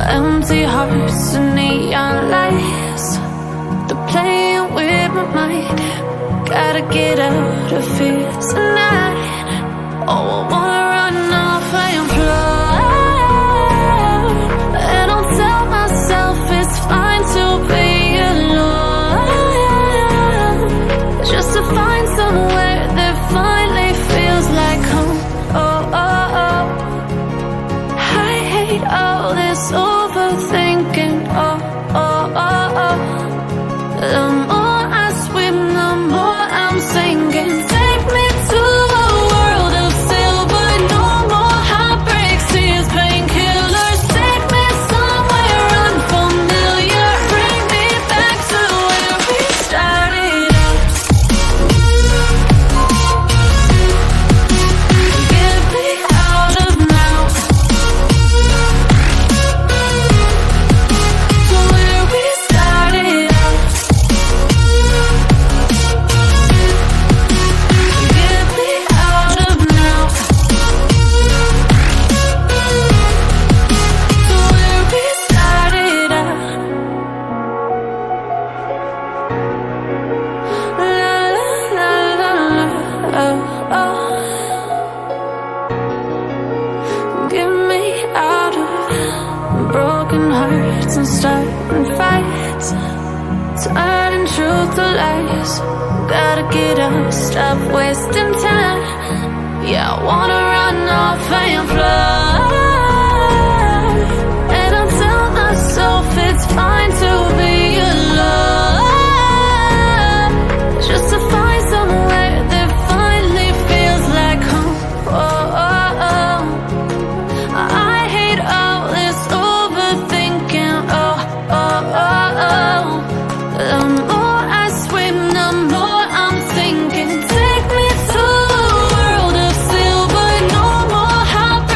Empty hearts and neon lights, they're playing with my mind. Gotta get out of here tonight. Oh, I wanna run off and fly, and I'll tell myself it's fine to be alone, just to find somewhere that finally feels like home. Oh, oh, oh. I hate all this overthinking. Oh, oh, oh, oh. The more I swim, the more I'm sinking. Take me to a world of silver. No more heartbreaks, tears, painkillers. Take me somewhere unfamiliar. Bring me back to where we started out. Get me out of now, to where we started out. Get me out of now, to where we started out. La la la la, oh, oh. Get me out of broken hearts and starting fights, turning truth to lies. Gotta get up, stop wasting time. Yeah, I wanna run off and fly, and I'll tell myself it's fine to be alone, just to find somewhere that finally feels like home. Oh, oh, oh. I hate all this overthinking. Oh, oh, oh, oh. The more I swim, the more I'm sinking. Take me to a world of silver. No more heartbreak.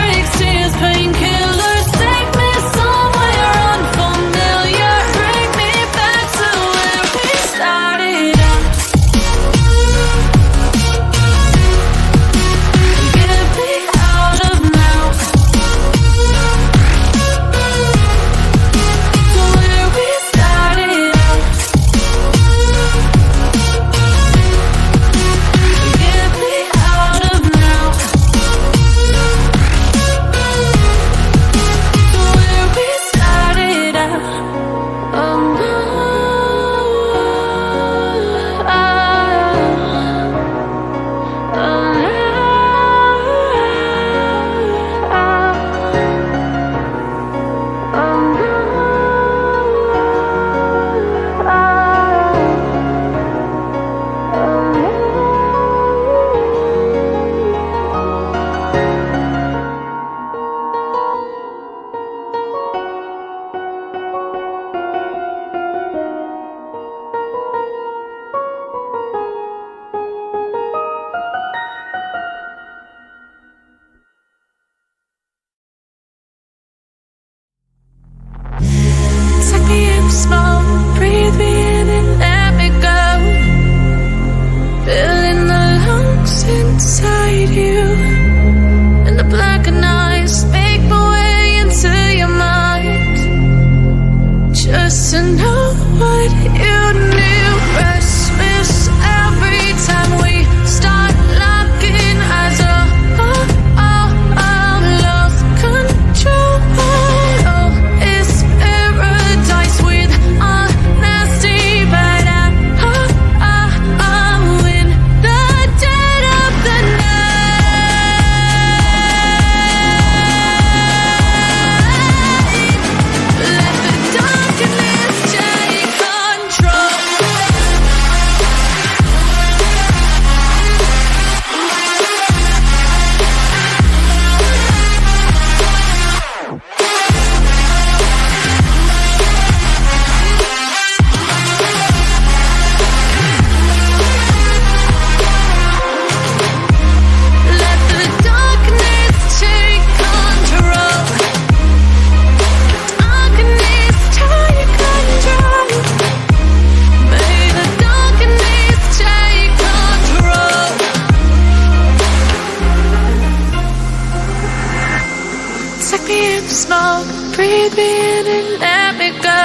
me in the smoke, breathe me in and let me go.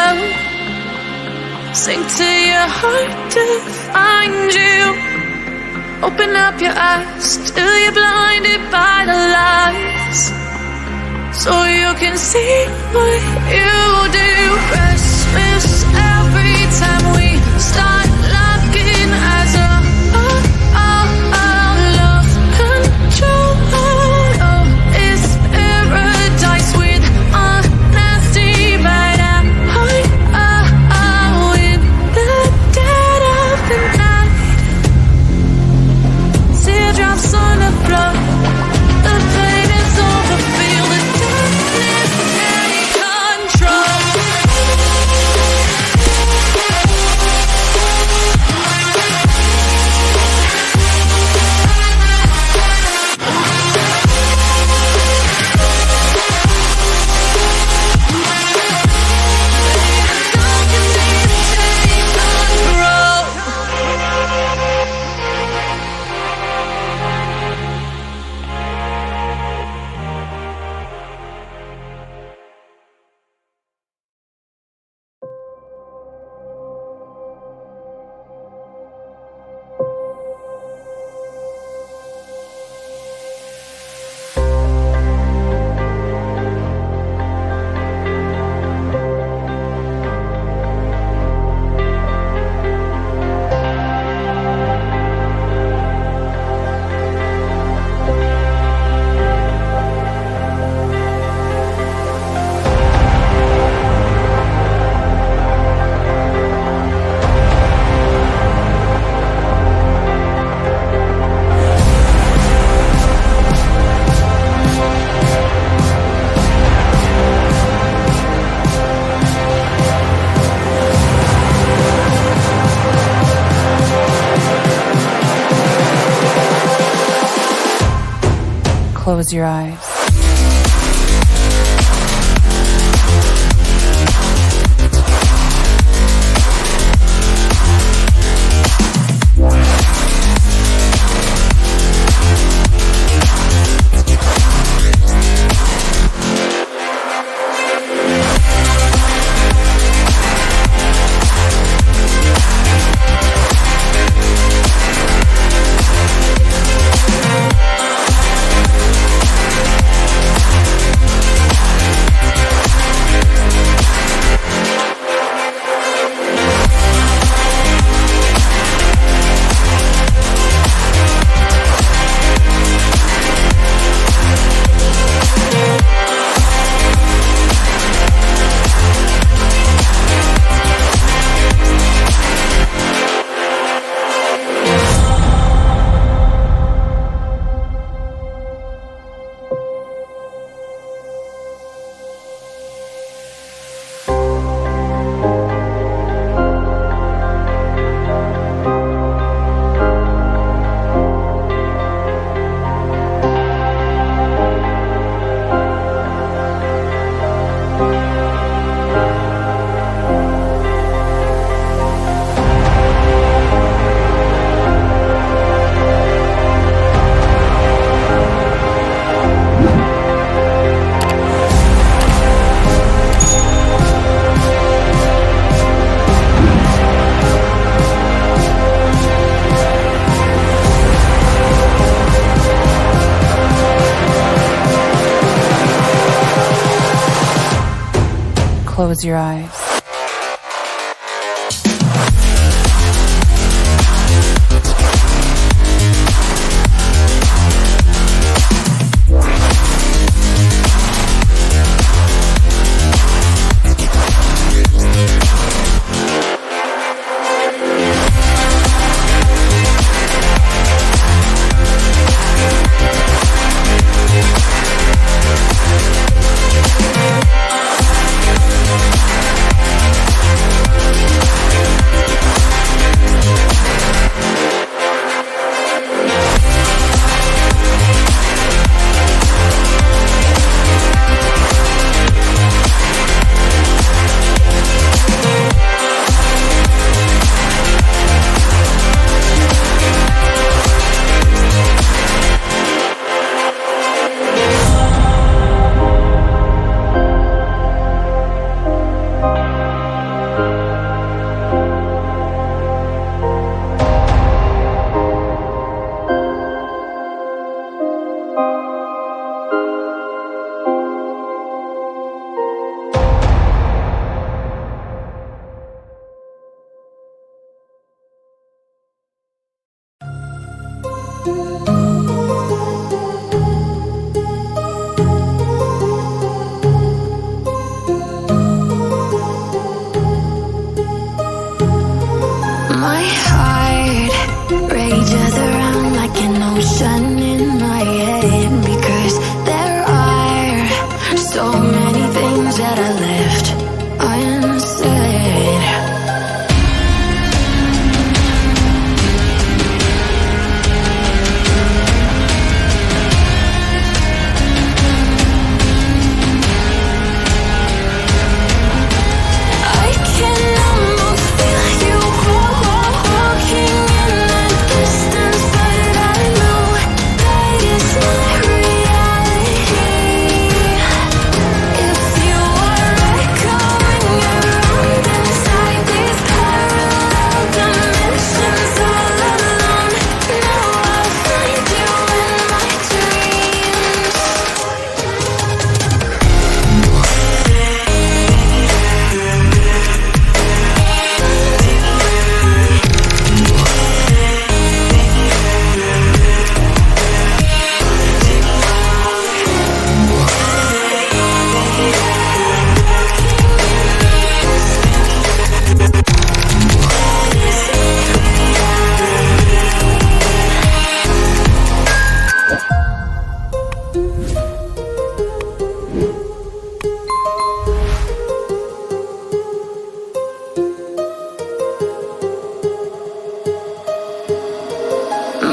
Sink to your heart to find you. Open up your eyes till you're blinded by the lies, so you can see what you do. Restless every time we start locking eyes. Love control. Oh, it's paradise with honesty, but in the dead of the night. Teardrops on the floor. The pain is over. Feel the darkness take control. Close your eyes. Close your eyes. My heart rages around like an ocean in my head, because there are so many things that I left unsaid. I can almost feel you walking in the distance, but I know that it's not reality. If you are echoing around inside these parallel dimensions all alone, now I'll find you in my dreams.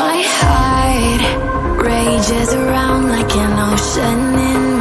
My heart rages around like an ocean in